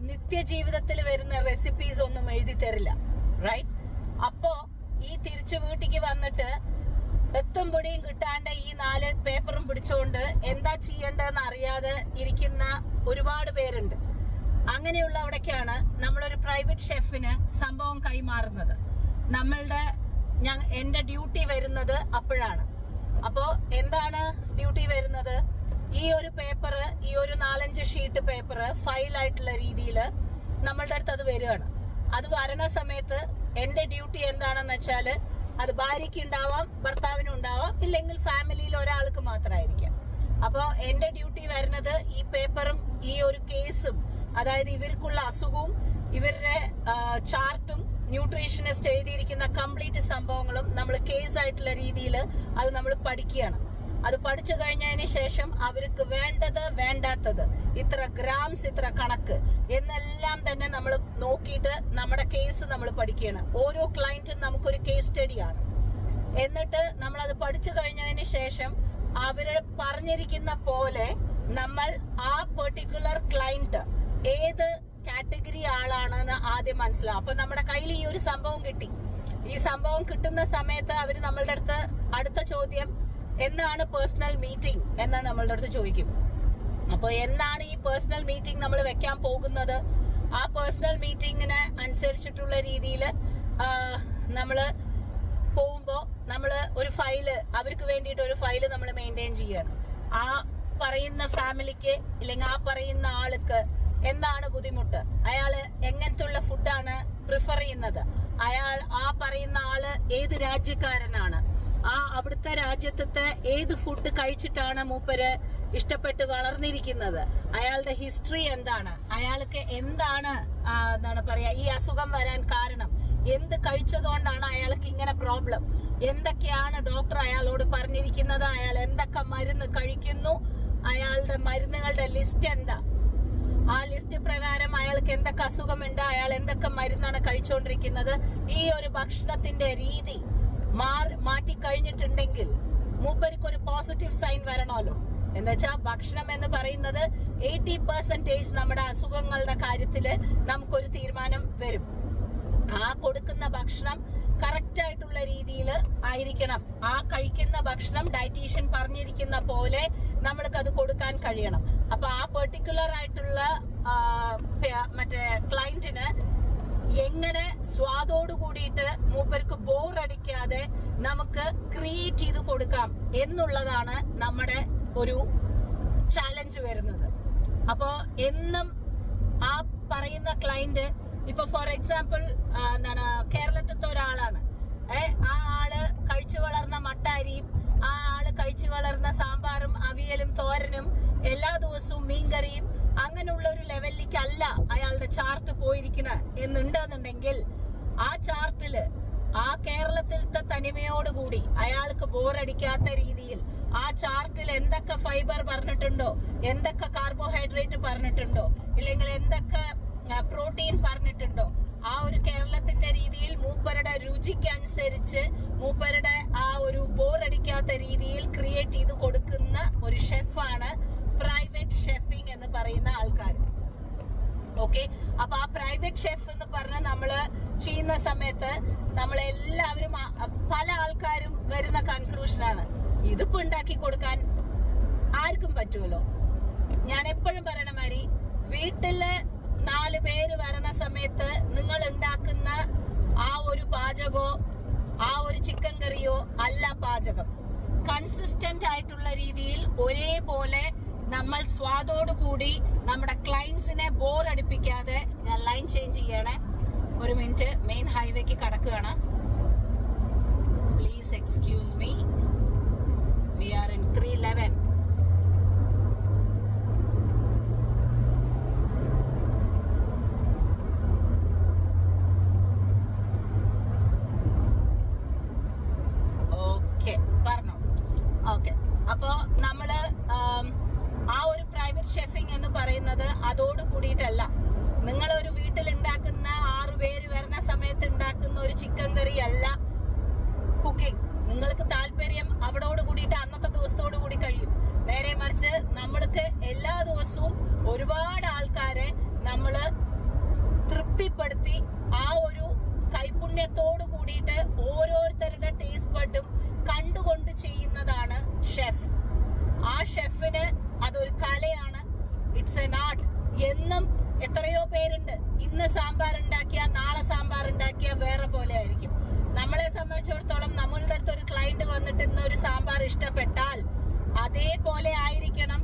നിത്യജീവിതത്തിൽ വരുന്ന റെസിപ്പീസ് ഒന്നും എഴുതി തരില്ല, റൈറ്റ്? അപ്പോ ഈ തിരിച്ചു വീട്ടിക്ക് വന്നിട്ട് എത്തും പൊടിയും കിട്ടാണ്ട് ഈ 4 പേപ്പറും പിടിച്ചുകൊണ്ട് എന്താ ചെയ്യേണ്ടതെന്ന് അറിയാതെ ഇരിക്കുന്ന ഒരുപാട് പേരുണ്ട്. അങ്ങനെയുള്ളവിടേക്കാണ് നമ്മളൊരു പ്രൈവറ്റ് ഷെഫിന് സംഭവം കൈമാറുന്നത്. എന്റെ ഡ്യൂട്ടി വരുന്നത് അപ്പോഴാണ്. അപ്പോ എന്താണ് ഡ്യൂട്ടി വരുന്നത്? ഈ ഒരു പേപ്പർ, ഈ ഒരു 4-5 ഷീറ്റ് പേപ്പർ ഫയലായിട്ടുള്ള രീതിയിൽ നമ്മളുടെ അടുത്ത് അത് വരികയാണ്. അത് വരണ സമയത്ത് എന്റെ ഡ്യൂട്ടി എന്താണെന്ന് വെച്ചാല്, അത് ഭാര്യയ്ക്ക് ഉണ്ടാവാം, ഭർത്താവിനും ഉണ്ടാവാം, ഇല്ലെങ്കിൽ ഫാമിലിയിൽ ഒരാൾക്ക് മാത്രമായിരിക്കാം. അപ്പോ എന്റെ ഡ്യൂട്ടി വരുന്നത് ഈ പേപ്പറും ഈ ഒരു കേസും, അതായത് ഇവർക്കുള്ള അസുഖവും ഇവരുടെ ചാർട്ടും ന്യൂട്രീഷനിസ്റ്റ് എഴുതിയിരിക്കുന്ന കംപ്ലീറ്റ് സംഭവങ്ങളും നമ്മൾ കേസ് ആയിട്ടുള്ള രീതിയിൽ അത് നമ്മൾ പഠിക്കുകയാണ്. അത് പഠിച്ചു കഴിഞ്ഞതിന് ശേഷം അവർക്ക് വേണ്ടത് വേണ്ടാത്തത്, ഇത്ര ഗ്രാംസ്, ഇത്ര കണക്ക് എന്നെല്ലാം തന്നെ നമ്മൾ നോക്കിയിട്ട് നമ്മുടെ കേസ് നമ്മൾ പഠിക്കുകയാണ്. ഓരോ ക്ലയന്റും നമുക്കൊരു കേസ് സ്റ്റഡിയാണ്. എന്നിട്ട് നമ്മൾ അത് പഠിച്ചു കഴിഞ്ഞതിന് ശേഷം അവര് പറഞ്ഞിരിക്കുന്ന പോലെ നമ്മൾ ആ പെർട്ടിക്കുലർ ക്ലയന്റ് ഏത് കാറ്റഗറി ആളാണെന്ന് ആദ്യം മനസ്സിലാവും. അപ്പൊ നമ്മുടെ കയ്യിൽ ഈ ഒരു സംഭവം കിട്ടി. ഈ സംഭവം കിട്ടുന്ന സമയത്ത് അവര് നമ്മളുടെ അടുത്ത് അടുത്ത ചോദ്യം, എന്നാണ് പേഴ്സണൽ മീറ്റിംഗ് എന്ന് നമ്മളുടെ അടുത്ത് ചോദിക്കും. അപ്പോൾ എന്നാണ് ഈ പേഴ്സണൽ മീറ്റിംഗ് നമ്മൾ വെക്കാൻ പോകുന്നത്? ആ പേഴ്സണൽ മീറ്റിംഗിന് അനുസരിച്ചിട്ടുള്ള രീതിയിൽ നമ്മള് പോകുമ്പോൾ നമ്മള് ഒരു ഫയല്, അവർക്ക് വേണ്ടിയിട്ട് ഒരു ഫയല് നമ്മൾ മെയിൻറ്റെയിൻ ചെയ്യണം. ആ പറയുന്ന ഫാമിലിക്ക്, ഇല്ലെങ്കിൽ ആ പറയുന്ന ആൾക്ക് എന്താണ് ബുദ്ധിമുട്ട്, അയാള് എങ്ങനത്തുള്ള ഫുഡാണ് പ്രിഫർ ചെയ്യുന്നത്, ആ പറയുന്ന ആള് ഏത് രാജ്യക്കാരനാണ്, അവിടുത്തെ രാജ്യത്തെ ഏത് ഫുഡ് കഴിച്ചിട്ടാണ് മൂപ്പര് ഇഷ്ടപ്പെട്ട് വളർന്നിരിക്കുന്നത്, അയാളുടെ ഹിസ്റ്ററി എന്താണ്, അയാൾക്ക് എന്താണ് പറയാ ഈ അസുഖം വരാൻ കാരണം, എന്ത് കഴിച്ചതുകൊണ്ടാണ് അയാൾക്ക് ഇങ്ങനെ പ്രോബ്ലം, എന്തൊക്കെയാണ് ഡോക്ടർ അയാളോട് പറഞ്ഞിരിക്കുന്നത്, അയാൾ എന്തൊക്കെ മരുന്ന് കഴിക്കുന്നു, അയാളുടെ മരുന്നുകളുടെ ലിസ്റ്റ് എന്താ, ആ ലിസ്റ്റ് പ്രകാരം അയാൾക്ക് എന്തൊക്കെ അസുഖമുണ്ട്, അയാൾ എന്തൊക്കെ മരുന്നാണ് കഴിച്ചുകൊണ്ടിരിക്കുന്നത്, ഈ ഒരു ഭക്ഷണത്തിന്റെ രീതി മാറ്റിക്കഴിഞ്ഞിട്ടുണ്ടെങ്കിൽ മൂപ്പർക്ക് ഒരു പോസിറ്റീവ് സൈൻ വരണമല്ലോ. എന്ന് വെച്ചാൽ ഭക്ഷണം എന്ന് പറയുന്നത് 80% നമ്മുടെ അസുഖങ്ങളുടെ കാര്യത്തില് നമുക്കൊരു തീരുമാനം വരും. ആ കൊടുക്കുന്ന ഭക്ഷണം കറക്റ്റ് ആയിട്ടുള്ള രീതിയിൽ ആയിരിക്കണം. ആ കഴിക്കുന്ന ഭക്ഷണം ഡയറ്റീഷ്യൻ പറഞ്ഞിരിക്കുന്ന പോലെ നമ്മൾക്ക് അത് കൊടുക്കാൻ കഴിയണം. അപ്പൊ ആ പെർട്ടിക്കുലർ ആയിട്ടുള്ള മറ്റേ ക്ലയന്റിന് എങ്ങനെ സ്വാദോട് കൂടിയിട്ട് മൂപ്പർക്ക് ബോറടിക്കാതെ നമുക്ക് ക്രിയേറ്റ് ചെയ്ത് കൊടുക്കാം എന്നുള്ളതാണ് നമ്മുടെ ഒരു ചാലഞ്ച് വരുന്നത്. അപ്പോ എന്നും ആ പറയുന്ന ക്ലയന്റ്, ഇപ്പൊ ഫോർ എക്സാമ്പിൾ എന്താണ്, കേരളത്തിലത്തെ ഒരാളാണ്, ആ ആള് കഴിച്ചു വളർന്ന മട്ടാരിയും ആ ആള് കഴിച്ചു വളർന്ന സാമ്പാറും അവിയലും തോരനും എല്ലാ ദിവസവും മീൻകറിയും അങ്ങനെയുള്ള ഒരു ലെവലിലേക്കല്ല അയാളുടെ ചാർട്ട് പോയിരിക്കണ എന്നുണ്ടെന്നുണ്ടെങ്കിൽ ആ ചാർട്ടില് ആ കേരളത്തിലത്തെ തനിമയോടുകൂടി അയാൾക്ക് ബോറടിക്കാത്ത രീതിയിൽ ആ ചാർട്ടിൽ എന്തൊക്കെ ഫൈബർ പറഞ്ഞിട്ടുണ്ടോ, എന്തൊക്കെ കാർബോഹൈഡ്രേറ്റ് പറഞ്ഞിട്ടുണ്ടോ, ഇല്ലെങ്കിൽ എന്തൊക്കെ പ്രോട്ടീൻ പറഞ്ഞിട്ടുണ്ടോ, ആ ഒരു കേരളത്തിന്റെ രീതിയിൽ മൂപ്പരുടെ രുചിക്കനുസരിച്ച് മൂപ്പരുടെ ആ ഒരു ബോറടിക്കാത്ത രീതിയിൽ ക്രിയേറ്റ് ചെയ്ത് കൊടുക്കുന്ന ഒരു ഷെഫാണ് പ്രൈവറ്റ് ഷെഫിംഗ് എന്ന് പറയുന്ന ആൾക്കാർ. ഓക്കെ, അപ്പൊ ആ പ്രൈവറ്റ് ഷെഫ് എന്ന് പറഞ്ഞ നമ്മള് ചെയ്യുന്ന സമയത്ത് നമ്മളെല്ലാവരും പല ആൾക്കാരും വരുന്ന കൺക്ലൂഷനാണ്, ഇതിപ്പോ ഉണ്ടാക്കി കൊടുക്കാൻ ആർക്കും പറ്റുമല്ലോ. ഞാൻ എപ്പോഴും പറയണ മാതിരി, വീട്ടില് 4 പേര് വരണ സമയത്ത് നിങ്ങൾ ഉണ്ടാക്കുന്ന ആ ഒരു പാചകമോ ആ ഒരു ചിക്കൻ കറിയോ അല്ല പാചകം. കൺസിസ്റ്റന്റ് ആയിട്ടുള്ള രീതിയിൽ ഒരേപോലെ നമ്മൾ സ്വാദോടുകൂടി നമ്മുടെ ക്ലയൻസിനെ ബോർ അടിപ്പിക്കാതെ, ഞാൻ ലൈൻ ചേഞ്ച് ചെയ്യണേ, ഒരു മിനിറ്റ്, മെയിൻ ഹൈവേക്ക് കടക്കുകയാണ്, please excuse me, we are in 311. അപ്പോ നമ്മള് ആ ഒരു പ്രൈവറ്റ് ഷെഫിംഗ് എന്ന് പറയുന്നത് അതോട് കൂടിയിട്ടല്ല. നിങ്ങളൊരു വീട്ടിൽ ഉണ്ടാക്കുന്ന 6 പേര് വരുന്ന സമയത്ത് ഉണ്ടാക്കുന്ന ഒരു ചിക്കൻ കറി അല്ല കുക്കിംഗ്. നിങ്ങൾക്ക് താല്പര്യം അവിടോട് കൂടിയിട്ട് അന്നത്തെ ദിവസത്തോടു കൂടി കഴിയും. നേരെ മറിച്ച് നമ്മൾക്ക് എല്ലാ ദിവസവും ഒരുപാട് ആൾക്കാരെ നമ്മള് തൃപ്തിപ്പെടുത്തി ആ ഒരു കൈപുണ്യത്തോട് കൂടിയിട്ട് ഓരോരുത്തരുടെ ടേസ്റ്റ് ബഡും കണ്ടുകൊണ്ട് ചെയ്യുന്നതാണ് ഷെഫ്. ആ ഷെഫിന് അതൊരു കലയാണ്, ഇറ്റ്സ് എൻ ആർട്ട്. എന്നും എത്രയോ പേരുണ്ട്, ഇന്ന് സാമ്പാർ ഉണ്ടാക്കിയ നാളെ സാമ്പാർ ഉണ്ടാക്കിയ വേറെ പോലെ ആയിരിക്കും. നമ്മളെ സംബന്ധിച്ചിടത്തോളം നമ്മളുടെ അടുത്ത് ഒരു ക്ലയന്റ് വന്നിട്ട് ഇന്ന് ഒരു സാമ്പാർ ഇഷ്ടപ്പെട്ടാൽ അതേപോലെ ആയിരിക്കണം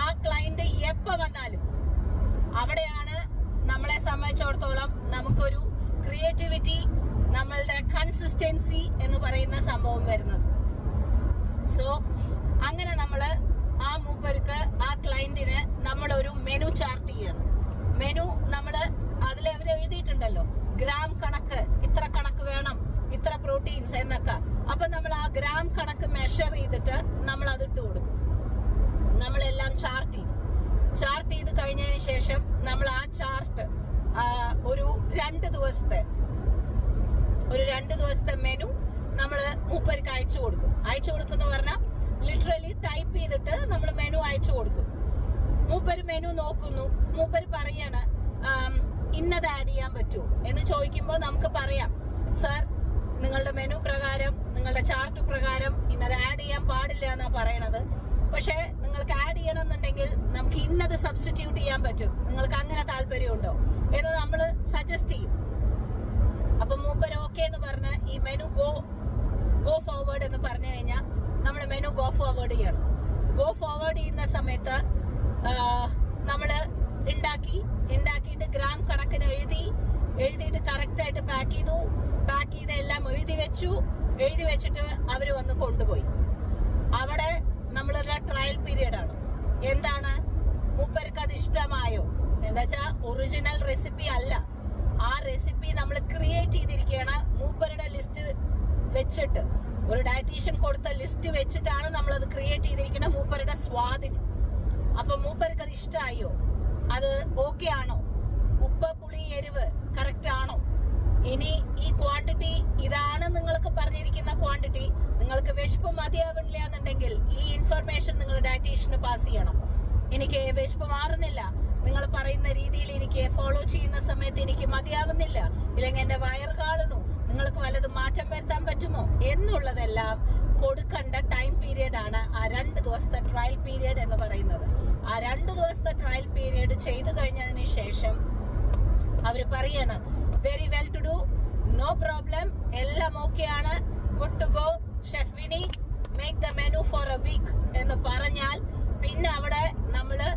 ആ ക്ലയന്റ് എപ്പോ വന്നാലും. അവിടെയാണ് നമ്മളെ സംബന്ധിച്ചിടത്തോളം നമുക്കൊരു ക്രിയേറ്റിവിറ്റി, നമ്മളുടെ കൺസിസ്റ്റൻസി എന്ന് പറയുന്ന സംഭവം വരുന്നത്. സോ അങ്ങനെ നമ്മള് ആ മൂപ്പർക്ക്, ആ ക്ലയന്റിന് നമ്മളൊരു മെനു ചാർട്ട് ചെയ്യണം. മെനു നമ്മള് അതിൽ അവർ എഴുതിയിട്ടുണ്ടല്ലോ, ഗ്രാം കണക്ക്, ഇത്ര കണക്ക് വേണം, ഇത്ര പ്രോട്ടീൻസ് എന്നൊക്കെ. അപ്പൊ നമ്മൾ ആ ഗ്രാം കണക്ക് മെഷർ ചെയ്തിട്ട് നമ്മൾ അത് ഇട്ട് കൊടുക്കും. നമ്മളെല്ലാം ചാർട്ട് ചെയ്ത് കഴിഞ്ഞതിന് ശേഷം നമ്മൾ ആ ചാർട്ട് ഒരു 2 ദിവസത്തെ മെനു നമ്മള് മൂപ്പർക്ക് അയച്ചു കൊടുക്കുന്ന പറഞ്ഞാൽ ലിറ്ററലി ടൈപ്പ് ചെയ്തിട്ട് നമ്മൾ മെനു അയച്ചു കൊടുക്കും. മൂപ്പര് മെനു നോക്കുന്നു, മൂപ്പര് പറയാണ് ഇന്നത് ആഡ് ചെയ്യാൻ പറ്റുമോ എന്ന് ചോദിക്കുമ്പോൾ നമുക്ക് പറയാം, സർ നിങ്ങളുടെ മെനു പ്രകാരം, നിങ്ങളുടെ ചാർട്ട് പ്രകാരം ഇന്നത് ആഡ് ചെയ്യാൻ പാടില്ല എന്നാ പറയണത്. പക്ഷെ നിങ്ങൾക്ക് ആഡ് ചെയ്യണമെന്നുണ്ടെങ്കിൽ നമുക്ക് ഇന്നത് സബ്സ്റ്റിറ്റ്യൂട്ട് ചെയ്യാൻ പറ്റും, നിങ്ങൾക്ക് അങ്ങനെ താല്പര്യമുണ്ടോ എന്ന് നമ്മൾ സജസ്റ്റ് ചെയ്യും. അപ്പൊ മൂപ്പര് ഓക്കെ എന്ന് പറഞ്ഞ് ഈ മെനു ഗോ ഫോർവേഡ് എന്ന് പറഞ്ഞു കഴിഞ്ഞാൽ നമ്മൾ മെനു ഗോ ഫോർവേഡ് ചെയ്യണം. ഗോ ഫോർവേഡ് ചെയ്യുന്ന സമയത്ത് നമ്മള് ഉണ്ടാക്കിയിട്ട് ഗ്രാം കണക്കിന് എഴുതിയിട്ട് കറക്റ്റായിട്ട് പാക്ക് ചെയ്ത് എല്ലാം എഴുതി വെച്ചിട്ട് അവര് വന്ന് കൊണ്ടുപോയി. അവിടെ നമ്മളുടെ ട്രയൽ പീരീഡ് ആണ്. എന്താണ്, മൂപ്പർക്ക് അത് ഇഷ്ടമായോ എന്താ വെച്ചാ ഒറിജിനൽ റെസിപ്പി അല്ല, ആ റെസിപ്പി നമ്മൾ ക്രിയേറ്റ് ചെയ്തിരിക്കുകയാണ്. മൂപ്പരുടെ ലിസ്റ്റ് വെച്ചിട്ട്, ഒരു ഡയറ്റീഷ്യൻ കൊടുത്ത ലിസ്റ്റ് വെച്ചിട്ടാണ് നമ്മളത് ക്രിയേറ്റ് ചെയ്തിരിക്കുന്നത് മൂപ്പരുടെ സ്വാദിന്. അപ്പൊ മൂപ്പർക്ക് അത് ഇഷ്ടമായോ, അത് ഓക്കെ ആണോ, ഉപ്പ് പുളി എരിവ് കറക്റ്റ് ആണോ, ഇനി ഈ ക്വാണ്ടിറ്റി ഇതാണ് നിങ്ങൾക്ക് പറഞ്ഞിരിക്കുന്ന ക്വാണ്ടിറ്റി, നിങ്ങൾക്ക് വിശപ്പ് മതിയാവില്ല എന്നുണ്ടെങ്കിൽ ഈ ഇൻഫർമേഷൻ നിങ്ങൾ ഡയറ്റീഷ്യന് പാസ് ചെയ്യണം. എനിക്ക് വിശപ്പ് മാറുന്നില്ല, നിങ്ങൾ പറയുന്ന രീതിയിൽ എനിക്ക് ഫോളോ ചെയ്യുന്ന സമയത്ത് എനിക്ക് മതിയാവുന്നില്ല, ഇല്ലെങ്കിൽ എന്റെ വയറ് കാണുന്നു, നിങ്ങൾക്ക് വല്ലതും മാറ്റം വരുത്താൻ പറ്റുമോ എന്നുള്ളതെല്ലാം കൊടുക്കേണ്ട ടൈം പീരിയഡ് ആണ് ആ 2 ദിവസത്തെ ട്രയൽ പീരിയഡ് എന്ന് പറയുന്നത്. ആ 2 ദിവസത്തെ ട്രയൽ പീരിയഡ് ചെയ്തു കഴിഞ്ഞതിന് ശേഷം അവര് പറയാണ് very well to do, no problem, എല്ലാം ഓക്കെ ആണ്, good to go, chef Vini make the menu for a week എന്ന് പറഞ്ഞാൽ പിന്നെ അവിടെ നമ്മള്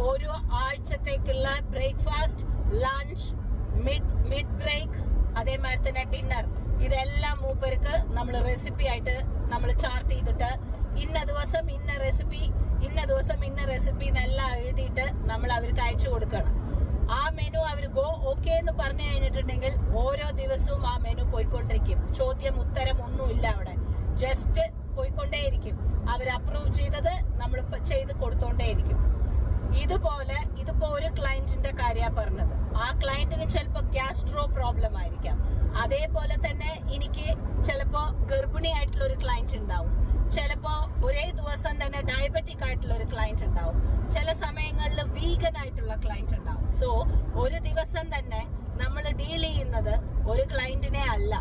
ഓരോ ആഴ്ചത്തേക്കുള്ള ബ്രേക്ക്ഫാസ്റ്റ്, ലഞ്ച്, മിഡ് ബ്രേക്ക്, അതേമാതിരി തന്നെ ഡിന്നർ, ഇതെല്ലാം മൂപ്പർക്ക് നമ്മൾ റെസിപ്പി ആയിട്ട് നമ്മൾ ചാർട്ട് ചെയ്തിട്ട് ഇന്ന ദിവസം ഇന്ന റെസിപ്പി, ഇന്ന ദിവസം ഇന്ന റെസിപ്പി എന്നെല്ലാം എഴുതിയിട്ട് നമ്മൾ അവർക്ക് അയച്ചു കൊടുക്കണം. ആ മെനു അവർ ഗോ ഓക്കെ എന്ന് പറഞ്ഞു കഴിഞ്ഞിട്ടുണ്ടെങ്കിൽ ഓരോ ദിവസവും ആ മെനു പോയിക്കൊണ്ടിരിക്കും. ചോദ്യം ഉത്തരം ഒന്നുമില്ല അവിടെ, ജസ്റ്റ് പോയിക്കൊണ്ടേയിരിക്കും. അവർ അപ്രൂവ് ചെയ്തത് നമ്മൾ ചെയ്ത് കൊടുത്തോണ്ടേയിരിക്കും. ഇതുപോലെ ഇതിപ്പോ ഒരു ക്ലയന്റിന്റെ കാര്യമാണ് പറഞ്ഞത്. ആ ക്ലയന്റിന് ചിലപ്പോ ഗ്യാസ്ട്രോ പ്രോബ്ലം ആയിരിക്കാം. അതേപോലെ തന്നെ എനിക്ക് ചിലപ്പോ ഗർഭിണി ആയിട്ടുള്ള ഒരു ക്ലയന്റ് ഉണ്ടാവും, ചിലപ്പോ ഒരേ ദിവസം തന്നെ ഡയബറ്റിക് ആയിട്ടുള്ള ഒരു ക്ലയന്റ് ഉണ്ടാവും, ചില സമയങ്ങളിൽ വീഗൻ ആയിട്ടുള്ള ക്ലയന്റ് ഉണ്ടാവും. സോ ഒരു ദിവസം തന്നെ നമ്മൾ ഡീൽ ചെയ്യുന്നത് ഒരു ക്ലയന്റിനെ അല്ല,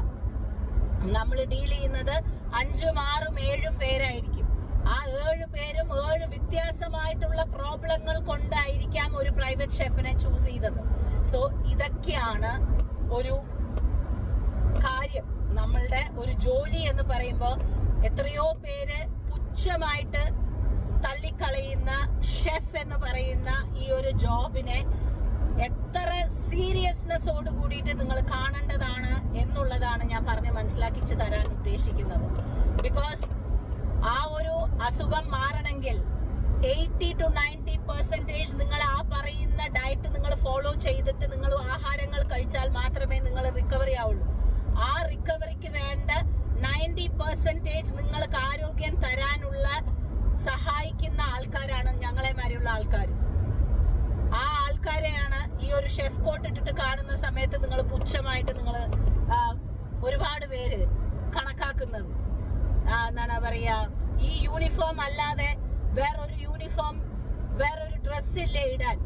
നമ്മൾ ഡീൽ ചെയ്യുന്നത് 5, 6, 7 പേരായിരിക്കും. ആ 7 പേരും 7 വ്യത്യാസമായിട്ടുള്ള പ്രോബ്ലങ്ങൾ കൊണ്ടായിരിക്കാം ഒരു പ്രൈവറ്റ് ഷെഫിനെ ചൂസ് ചെയ്തത്. സോ ഇതൊക്കെയാണ് ഒരു കാര്യം. നമ്മളുടെ ഒരു ജോലി എന്ന് പറയുമ്പോൾ എത്രയോ പേര് പുച്ഛമായിട്ട് തള്ളിക്കളയുന്ന ഷെഫ് എന്ന് പറയുന്ന ഈ ഒരു ജോബിനെ എത്ര സീരിയസ്നെസ്സോട് കൂടിയിട്ട് നിങ്ങൾ കാണേണ്ടതാണ് എന്നുള്ളതാണ് ഞാൻ പറഞ്ഞ് മനസ്സിലാക്കിച്ചു തരാൻ ഉദ്ദേശിക്കുന്നത്. ബിക്കോസ് ആ ഒരു അസുഖം മാറണമെങ്കിൽ 80 to 90% നിങ്ങൾ ആ പറയുന്ന ഡയറ്റ് നിങ്ങൾ ഫോളോ ചെയ്തിട്ട് നിങ്ങൾ ആഹാരങ്ങൾ കഴിച്ചാൽ മാത്രമേ നിങ്ങൾ റിക്കവറി ആവുള്ളൂ. ആ റിക്കവറിക്ക് വേണ്ട 90% നിങ്ങൾക്ക് ആരോഗ്യം തരാനുള്ള സഹായിക്കുന്ന ആൾക്കാരാണ് ഞങ്ങളെ മാതിരിയുള്ള ആൾക്കാർ. ആ ആൾക്കാരെയാണ് ഈ ഒരു ഷെഫ് കോട്ട് ഇട്ടിട്ട് കാണുന്ന സമയത്ത് നിങ്ങൾ പുച്ഛമായിട്ട് നിങ്ങൾ ഒരുപാട് പേര് കണക്കാക്കുന്നത്. എന്താണ് പറയാ, ഈ യൂണിഫോം അല്ലാതെ വേറൊരു യൂണിഫോം, വേറൊരു ഡ്രസ് ഇല്ലേ ഇടാൻ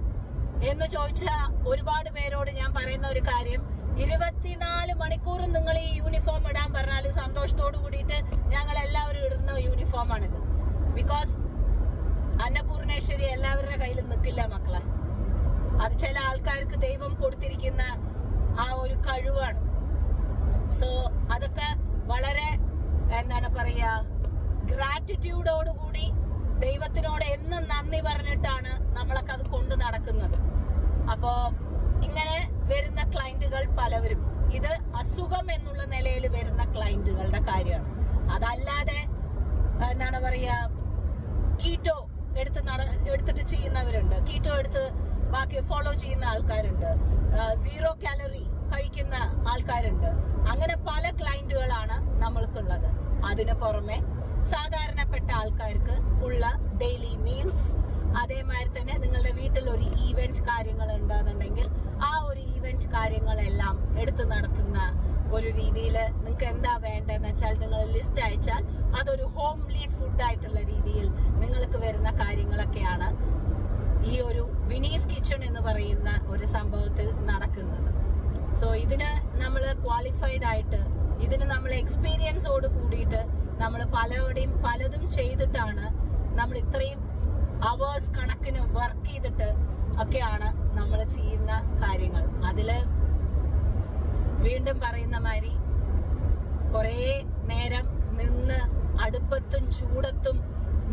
എന്ന് ചോദിച്ച ഒരുപാട് പേരോട് ഞാൻ പറയുന്ന ഒരു കാര്യം, 24 മണിക്കൂറും നിങ്ങൾ ഈ യൂണിഫോം ഇടാൻ പറഞ്ഞാൽ സന്തോഷത്തോട് കൂടിയിട്ട് ഞങ്ങൾ എല്ലാവരും ഇടുന്ന യൂണിഫോമാണിത്. ബിക്കോസ് അന്നപൂർണേശ്വരി എല്ലാവരുടെ കയ്യിലും നിൽക്കില്ല മക്കളെ. അത് ചില ആൾക്കാർക്ക് ദൈവം കൊടുത്തിരിക്കുന്ന ആ ഒരു കഴിവാണ്. സോ അതൊക്കെ വളരെ എന്താണ് പറയാ, ഗ്രാറ്റിറ്റ്യൂഡോടുകൂടി ദൈവത്തിനോട് എന്നും നന്ദി പറഞ്ഞിട്ടാണ് നമ്മളൊക്കെ അത് കൊണ്ട് നടക്കുന്നത്. അപ്പോ ഇങ്ങനെ വരുന്ന ക്ലയന്റുകൾ പലവരും, ഇത് അസുഖം എന്നുള്ള നിലയിൽ വരുന്ന ക്ലയന്റുകളുടെ കാര്യമാണ്. അതല്ലാതെ എന്താണ് പറയാ, കീറ്റോ എടുത്തിട്ട് ചെയ്യുന്നവരുണ്ട്, കീറ്റോ എടുത്ത് ബാക്കി ഫോളോ ചെയ്യുന്ന ആൾക്കാരുണ്ട്, 0 കാലറി കഴിക്കുന്ന ആൾക്കാരുണ്ട്. അങ്ങനെ പല ക്ലയന്റുകളാണ് നമ്മൾക്കുള്ളത്. അതിന് പുറമെ സാധാരണപ്പെട്ട ആൾക്കാർക്ക് ഉള്ള ഡെയിലി മീൽസ്, അതേമാതിരി തന്നെ നിങ്ങളുടെ വീട്ടിൽ ഒരു ഈവന്റ് കാര്യങ്ങൾ ഉണ്ടെന്നുണ്ടെങ്കിൽ ആ ഒരു ഈവന്റ് കാര്യങ്ങളെല്ലാം എടുത്തു നടത്തുന്ന ഒരു രീതിയിൽ നിങ്ങൾക്ക് എന്താ വേണ്ടതെന്ന് വെച്ചാൽ നിങ്ങൾ ലിസ്റ്റ് അയച്ചാൽ അതൊരു ഹോംലി ഫുഡായിട്ടുള്ള രീതിയിൽ നിങ്ങൾക്ക് വരുന്ന കാര്യങ്ങളൊക്കെയാണ് ഈ ഒരു വിനീസ് കിച്ചൺ എന്ന് പറയുന്ന ഒരു സംഭവത്തിൽ നടക്കുന്നത്. സോ ഇതിന് നമ്മൾ ക്വാളിഫൈഡ് ആയിട്ട്, ഇതിന് നമ്മൾ എക്സ്പീരിയൻസോട് കൂടിയിട്ട് നമ്മൾ പലതും ചെയ്തിട്ടാണ് നമ്മൾ ഇത്രയും അവേഴ്സ് കണക്കിന് വർക്ക് ചെയ്തിട്ട് ഒക്കെയാണ് നമ്മൾ ചെയ്യുന്ന കാര്യങ്ങൾ. അതില് വീണ്ടും പറയുന്ന മാതിരി കുറേ നേരം നിന്ന് അടുപ്പത്തും ചൂടത്തും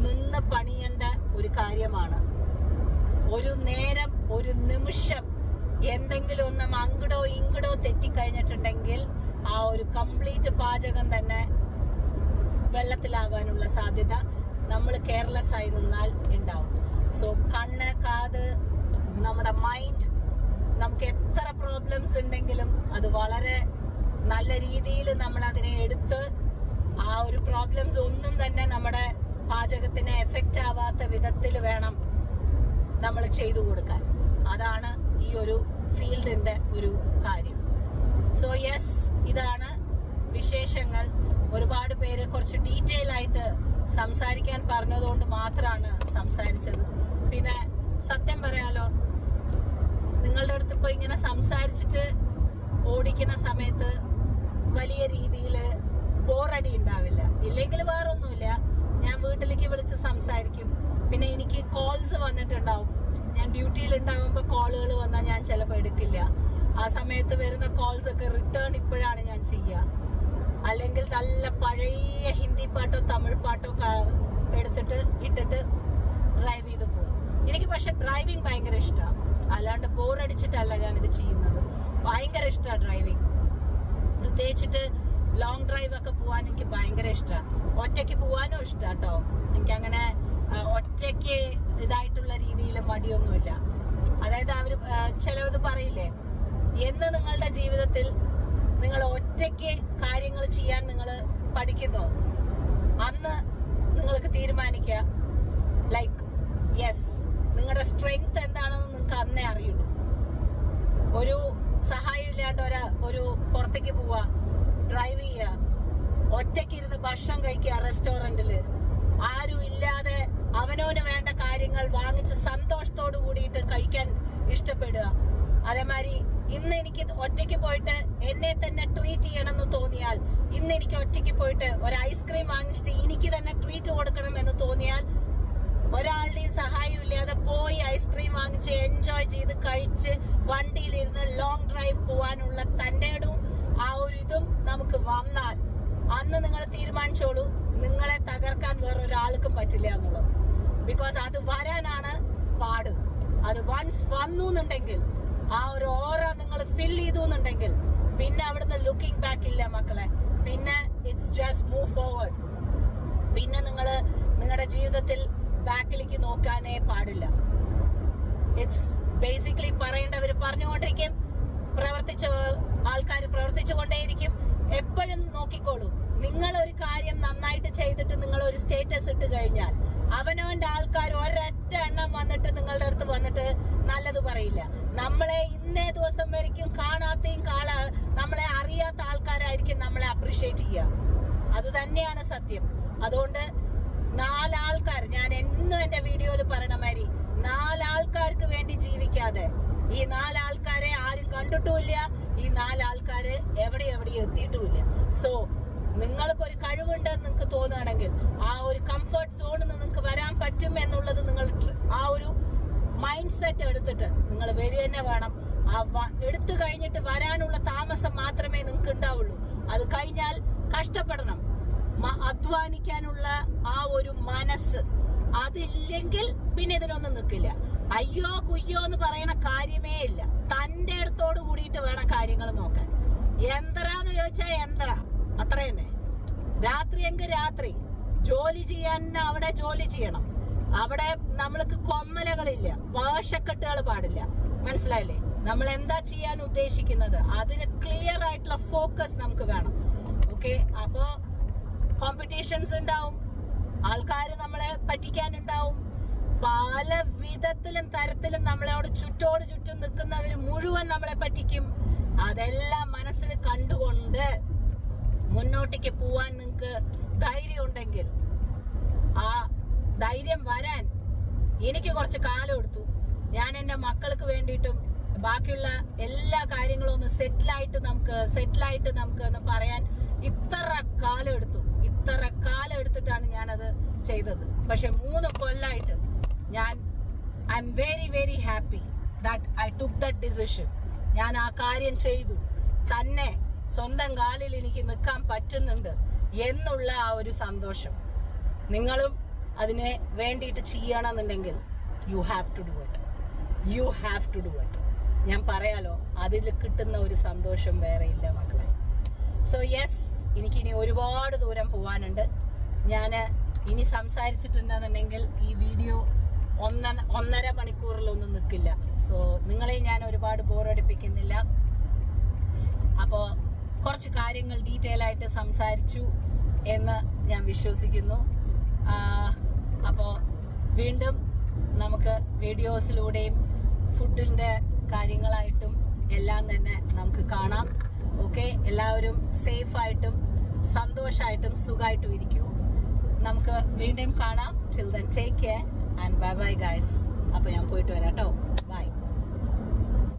നിന്ന് പണിയേണ്ട ഒരു കാര്യമാണ്. ഒരു നേരം, ഒരു നിമിഷം എന്തെങ്കിലും ഒന്ന് അങ്ങടോ ഇങ്ങടോ തെറ്റിക്കഴിഞ്ഞിട്ടുണ്ടെങ്കിൽ ആ ഒരു കംപ്ലീറ്റ് പാചകം തന്നെ വെള്ളത്തിലാവാനുള്ള സാധ്യത നമ്മൾ കെയർലെസ് ആയി നിന്നാൽ ഉണ്ടാവും. സോ കണ്ണ്, കാത്, നമ്മുടെ മൈൻഡ്, നമുക്ക് എത്ര പ്രോബ്ലംസ് ഉണ്ടെങ്കിലും അത് വളരെ നല്ല രീതിയിൽ നമ്മൾ അതിനെ എടുത്ത് ആ ഒരു പ്രോബ്ലംസ് ഒന്നും തന്നെ നമ്മുടെ പാചകത്തിന് എഫക്റ്റ് ആവാത്ത വിധത്തിൽ വേണം നമ്മൾ ചെയ്തു കൊടുക്കാൻ. അതാണ് ഈ ഒരു ഫീൽഡിന്റെ ഒരു കാര്യം. സോ യെസ്, ഇതാണ് വിശേഷങ്ങൾ. ഒരുപാട് പേര് കുറച്ച് ഡീറ്റെയിൽ ആയിട്ട് സംസാരിക്കാൻ പറഞ്ഞതുകൊണ്ട് മാത്രമാണ് സംസാരിച്ചത്. പിന്നെ സത്യം പറയാലോ, നിങ്ങളുടെ അടുത്ത് ഇപ്പോൾ ഇങ്ങനെ സംസാരിച്ചിട്ട് ഓടിക്കുന്ന സമയത്ത് വലിയ രീതിയിൽ ബോറടി ഉണ്ടാവില്ല. ഇല്ലെങ്കിൽ വേറൊന്നുമില്ല, ഞാൻ വീട്ടിലേക്ക് വിളിച്ച് സംസാരിക്കും. പിന്നെ എനിക്ക് കോൾസ് വന്നിട്ടുണ്ടാവും. ഞാൻ ഡ്യൂട്ടിയിൽ ഉണ്ടാകുമ്പോൾ കോളുകൾ വന്നാൽ ഞാൻ ചിലപ്പോൾ എടുക്കില്ല. ആ സമയത്ത് വരുന്ന കോൾസ് ഒക്കെ റിട്ടേൺ ഇപ്പോഴാണ് ഞാൻ ചെയ്യുക. അല്ലെങ്കിൽ നല്ല പഴയ ഹിന്ദി പാട്ടോ തമിഴ് പാട്ടോ എടുത്തിട്ട് ഇട്ടിട്ട് ഡ്രൈവ് ചെയ്ത് പോകും. എനിക്ക് പക്ഷെ ഡ്രൈവിംഗ് ഭയങ്കര ഇഷ്ടമാണ്. അല്ലാണ്ട് ബോറടിച്ചിട്ടല്ല ഞാനിത് ചെയ്യുന്നത്. ഭയങ്കര ഇഷ്ടമാണ് ഡ്രൈവിംഗ്. പ്രത്യേകിച്ചിട്ട് ലോങ് ഡ്രൈവ് ഒക്കെ പോകാൻ എനിക്ക് ഭയങ്കര ഇഷ്ടമാണ്. ഒറ്റയ്ക്ക് പോകാനും ഇഷ്ടമാണ് കേട്ടോ. എനിക്കങ്ങനെ ഒറ്റയ്ക്ക് ഇതായിട്ടുള്ള രീതിയിൽ മടിയൊന്നുമില്ല. അതായത് അവർ ചിലത് പറയില്ലേ, എന്ന് നിങ്ങളുടെ ജീവിതത്തിൽ നിങ്ങൾ ഒറ്റയ്ക്ക് കാര്യങ്ങൾ ചെയ്യാൻ നിങ്ങൾ പഠിക്കുന്നോ അന്ന് നിങ്ങൾക്ക് തീരുമാനിക്കുക, ലൈക്ക് യെസ്, നിങ്ങളുടെ സ്ട്രെങ്ത് എന്താണെന്ന് നിങ്ങൾക്ക് അന്നേ അറിയുള്ളൂ. ഒരു സഹായം ഇല്ലാണ്ട് ഒരു പുറത്തേക്ക് പോവുക, ഡ്രൈവ് ചെയ്യുക, ഒറ്റയ്ക്ക് ഇരുന്ന് ഭക്ഷണം കഴിക്കുക റെസ്റ്റോറൻറ്റിൽ, ആരും ഇല്ലാതെ അവനവന് വേണ്ട കാര്യങ്ങൾ വാങ്ങിച്ച് സന്തോഷത്തോട് കൂടിയിട്ട് കഴിക്കാൻ ഇഷ്ടപ്പെടുക. അതേമാതിരി ഇന്ന് എനിക്ക് ഒറ്റയ്ക്ക് പോയിട്ട് എന്നെ തന്നെ ട്രീറ്റ് ചെയ്യണമെന്ന് തോന്നിയാൽ, ഇന്ന് എനിക്ക് ഒറ്റയ്ക്ക് പോയിട്ട് ഒരു ഐസ്ക്രീം വാങ്ങിച്ചിട്ട് എനിക്ക് തന്നെ ട്രീറ്റ് കൊടുക്കണം എന്ന് തോന്നിയാൽ, ഒരാളുടെയും സഹായം ഇല്ലാതെ പോയി ഐസ്ക്രീം വാങ്ങിച്ച് എൻജോയ് ചെയ്ത് കഴിച്ച് വണ്ടിയിലിരുന്ന് ലോങ് ഡ്രൈവ് പോകാനുള്ള തന്റേടും ആ ഒരു ഇതും നമുക്ക് വന്നാൽ അന്ന് നിങ്ങൾ തീരുമാനിച്ചോളൂ, നിങ്ങളെ തകർക്കാൻ വേറൊരാൾക്കും പറ്റില്ല എന്നുള്ളത്. ബിക്കോസ് അത് വരാനാണ് പാട്. അത് വൺസ് വന്നു എന്നുണ്ടെങ്കിൽ, ആ ഒരു ഓറ നിങ്ങൾ ഫിൽ ചെയ്തു എന്നുണ്ടെങ്കിൽ, പിന്നെ അവിടുന്ന് ലുക്കിംഗ് ബാക്ക് ഇല്ല മക്കളെ. പിന്നെ ഇറ്റ്സ് ജസ്റ്റ് മൂവ് ഫോർവേഡ്. പിന്നെ നിങ്ങളുടെ ജീവിതത്തിൽ ബാക്കിലേക്ക് നോക്കാനേ പാടില്ല. ഇറ്റ്സ് ബേസിക്കലി പറയേണ്ടവർ പറഞ്ഞുകൊണ്ടിരിക്കും, പ്രവർത്തിച്ച ആൾക്കാർ പ്രവർത്തിച്ചുകൊണ്ടേയിരിക്കും. എപ്പോഴും നോക്കിക്കോളൂ, നിങ്ങൾ ഒരു കാര്യം നന്നായിട്ട് ചെയ്തിട്ട് നിങ്ങൾ ഒരു സ്റ്റേറ്റസ് ഇട്ട് കഴിഞ്ഞാൽ അവനവന്റെ ആൾക്കാർ ഒരൊറ്റ എണ്ണം വന്നിട്ട് നിങ്ങളുടെ അടുത്ത് വന്നിട്ട് നല്ലത് പറയില്ല. നമ്മളെ ഇന്നേ ദിവസം വരയ്ക്കും കാണാത്തയും നമ്മളെ അറിയാത്ത ആൾക്കാരായിരിക്കും നമ്മളെ അപ്രീഷിയേറ്റ് ചെയ്യുക. അത് തന്നെയാണ് സത്യം. അതുകൊണ്ട് 4 ആൾക്കാർ, ഞാൻ എന്നും എന്റെ വീഡിയോയിൽ പറയണ മാതിരി, 4 ആൾക്കാർക്ക് വേണ്ടി ജീവിക്കാതെ ഈ 4 ആൾക്കാരെ ആരും കണ്ടിട്ടുമില്ല, ഈ 4 ആൾക്കാര് എവിടെയും എത്തിയിട്ടുമില്ല. സോ നിങ്ങൾക്കൊരു കഴിവുണ്ടെന്ന് നിങ്ങൾക്ക് തോന്നുകയാണെങ്കിൽ, ആ ഒരു കംഫർട്ട് സോണിൽ നിന്ന് നിങ്ങൾക്ക് വരാൻ പറ്റും എന്നുള്ളത് നിങ്ങൾ ആ ഒരു മൈൻഡ് സെറ്റ് എടുത്തിട്ട് നിങ്ങൾ വരിക തന്നെ വേണം. എടുത്തു കഴിഞ്ഞിട്ട് വരാനുള്ള താമസം മാത്രമേ നിങ്ങൾക്ക് ഉണ്ടാവുള്ളൂ. അത് കഴിഞ്ഞാൽ കഷ്ടപ്പെടണം. അധ്വാനിക്കാനുള്ള ആ ഒരു മനസ്സ് അതില്ലെങ്കിൽ പിന്നെ ഇതിനൊന്നും നിൽക്കില്ല. അയ്യോ കുയ്യോ എന്ന് പറയണ കാര്യമേ ഇല്ല. തന്റെ അടുത്തോട് കൂടിയിട്ട് വേണം കാര്യങ്ങൾ നോക്കാൻ. എന്തരാന്ന് ചോദിച്ചാൽ എന്തരാ, അത്ര തന്നെ. രാത്രി എങ്കിൽ രാത്രി ജോലി ചെയ്യാൻ അവിടെ ജോലി ചെയ്യണം. അവിടെ നമ്മൾക്ക് കൊമ്മലകളില്ല, വേഷക്കെട്ടുകൾ പാടില്ല. മനസ്സിലായില്ലേ? നമ്മൾ എന്താ ചെയ്യാൻ ഉദ്ദേശിക്കുന്നത് അതിന് ക്ലിയർ ആയിട്ടുള്ള ഫോക്കസ് നമുക്ക് വേണം. ഓക്കെ, അപ്പോ കോമ്പറ്റീഷൻസ് ഉണ്ടാവും, ആൾക്കാർ നമ്മളെ പറ്റിക്കാനുണ്ടാവും, പല വിധത്തിലും തരത്തിലും നമ്മളോട് ചുറ്റോട് ചുറ്റും നിൽക്കുന്നവർ മുഴുവൻ നമ്മളെ പറ്റിക്കും. അതെല്ലാം മനസ്സിൽ കണ്ടുകൊണ്ട് മുന്നോട്ടേക്ക് പോവാൻ നിങ്ങൾക്ക് ധൈര്യം ഉണ്ടെങ്കിൽ, ആ ധൈര്യം വരാൻ എനിക്ക് കുറച്ച് കാലം എടുത്തു. ഞാൻ എൻ്റെ മക്കൾക്ക് വേണ്ടിയിട്ടും ബാക്കിയുള്ള എല്ലാ കാര്യങ്ങളും ഒന്ന് സെറ്റിലായിട്ട് നമുക്ക് എന്ന് പറയാൻ ഇത്ര കാലം എടുത്തിട്ടാണ് ഞാനത് ചെയ്തത്. പക്ഷെ 3 കൊല്ലമായിട്ട് I am very very happy that I took that decision. ഞാൻ ആ കാര്യം ചെയ്തു, തന്നെ സ്വന്തം കാലിൽ എനിക്ക് നിൽക്കാൻ പറ്റുന്നുണ്ട് എന്നുള്ള ആ ഒരു സന്തോഷം. നിങ്ങളും അതിനെ വേണ്ടിയിട്ട് ചെയ്യണമെന്നുണ്ടെങ്കിൽ you have to do it. ഞാൻ പറയാലോ, അതിൽ കിട്ടുന്ന ഒരു സന്തോഷം വേറെ ഇല്ല മക്കളെ. സോ യെസ്, എനിക്കിനി ഒരുപാട് ദൂരം പോവാനുണ്ട്. ഞാൻ ഇനി സംസാരിച്ചിട്ടുണ്ടെന്നുണ്ടെങ്കിൽ ഈ വീഡിയോ 1.5 മണിക്കൂറിലൊന്നും നിൽക്കില്ല. സോ നിങ്ങളെ ഞാൻ ഒരുപാട് ബോറടിപ്പിക്കുന്നില്ല. അപ്പോൾ കുറച്ച് കാര്യങ്ങൾ ഡീറ്റെയിൽ ആയിട്ട് സംസാരിച്ചു എന്ന് ഞാൻ വിശ്വസിക്കുന്നു. അപ്പോൾ വീണ്ടും നമുക്ക് വീഡിയോസിലൂടെയും ഫുഡിൻ്റെ കാര്യങ്ങളായിട്ടും എല്ലാം തന്നെ നമുക്ക് കാണാം. ഓക്കെ, എല്ലാവരും സേഫായിട്ടും സന്തോഷമായിട്ടും സുഖമായിട്ടും ഇരിക്കൂ. നമുക്ക് വീണ്ടും കാണാം. Till then take care and bye bye guys. അപ്പോൾ ഞാൻ പോയിട്ട് വരാം കേട്ടോ.